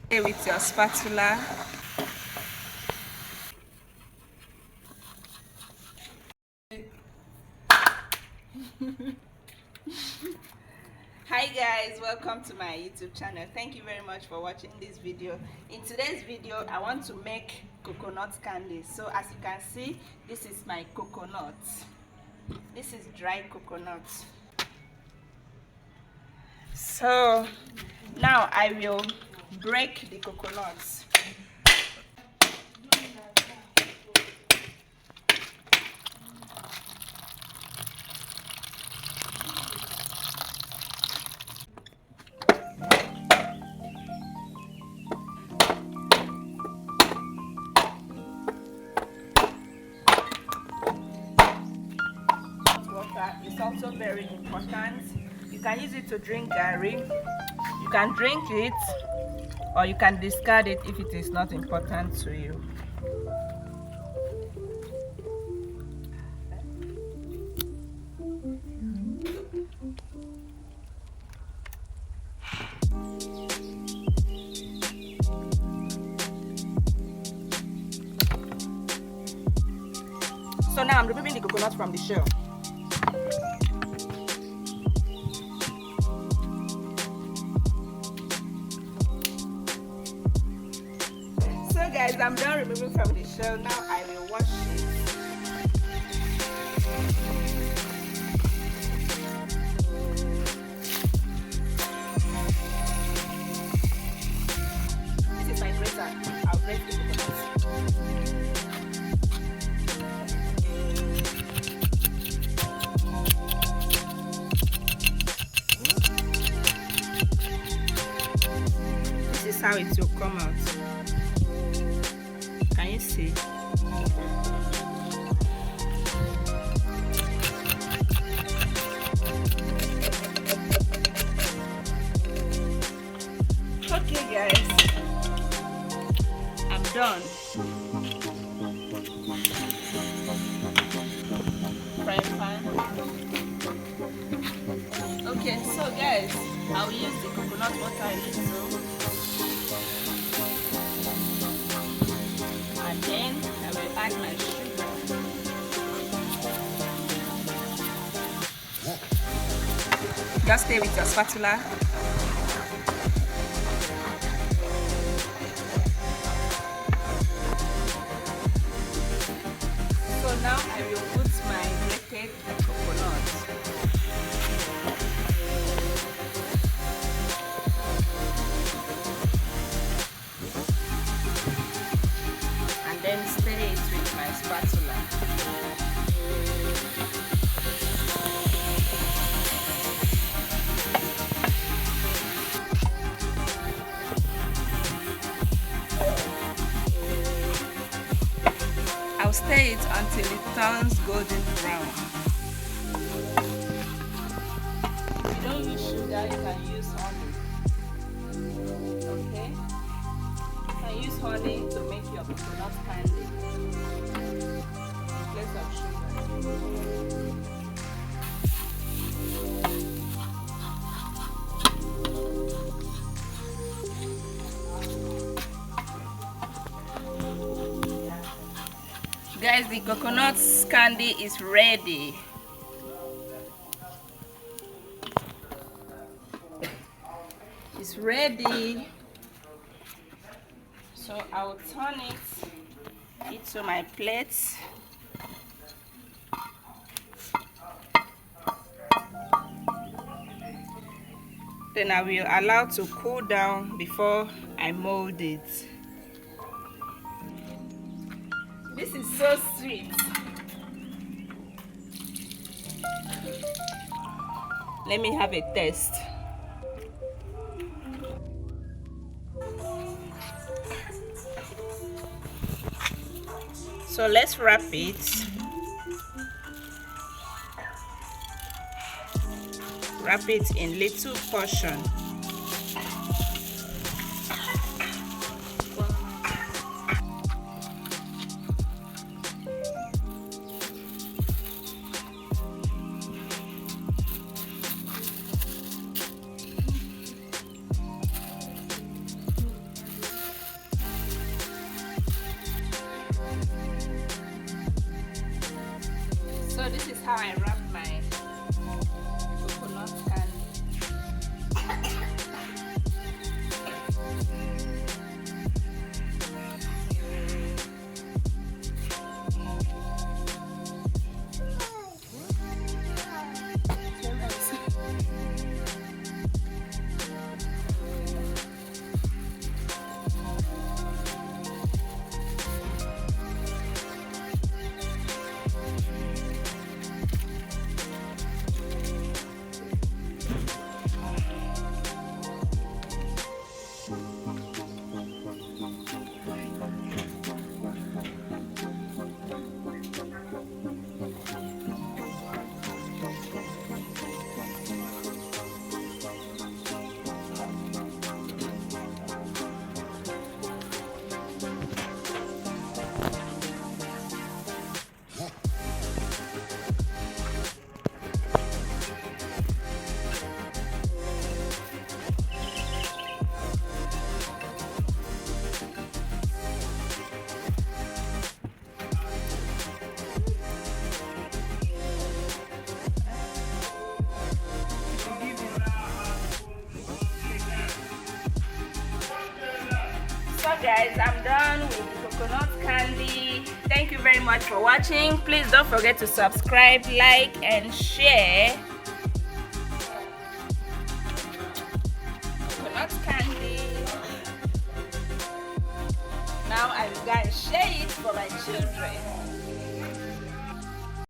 With your spatula. Hi guys, welcome to my YouTube channel. Thank you very much for watching this video. In today's video I want to make coconut candy. So as you can see, this is my coconut. This is dry coconut. So now I will break the coconuts. It's also very important. You can use it to drink garri. You can drink it or you can discard it if it is not important to you. So now I'm removing the coconut from the shell. So guys, I'm done removing from the shell. Now I will wash it. This is my grater. I'll grate the coconut. This is how it will come out. Can you see? Okay guys, I'm done. Frying pan. Okay, so guys, I'll use the coconut water a little. And then I will add my sugar. Just stay with your spatula. So now I will put my grated coconut. And then stir it with my spatula. I'll stir it until it turns golden brown. If you don't use sugar, you can use honey. Okay? You can use honey to make your coconut candy in place of sugar. Guys, the coconut candy is ready. It's ready. So I'll turn it into my plate. Then I will allow to cool down before I mold it. This is so sweet. Let me have a taste. So let's wrap it. Wrap it in little portion. how I wrap my coconut candy. So guys, I'm done with the coconut candy. Thank you very much for watching. Please don't forget to subscribe, like and share. Coconut candy. Now I'm gonna share it for my children.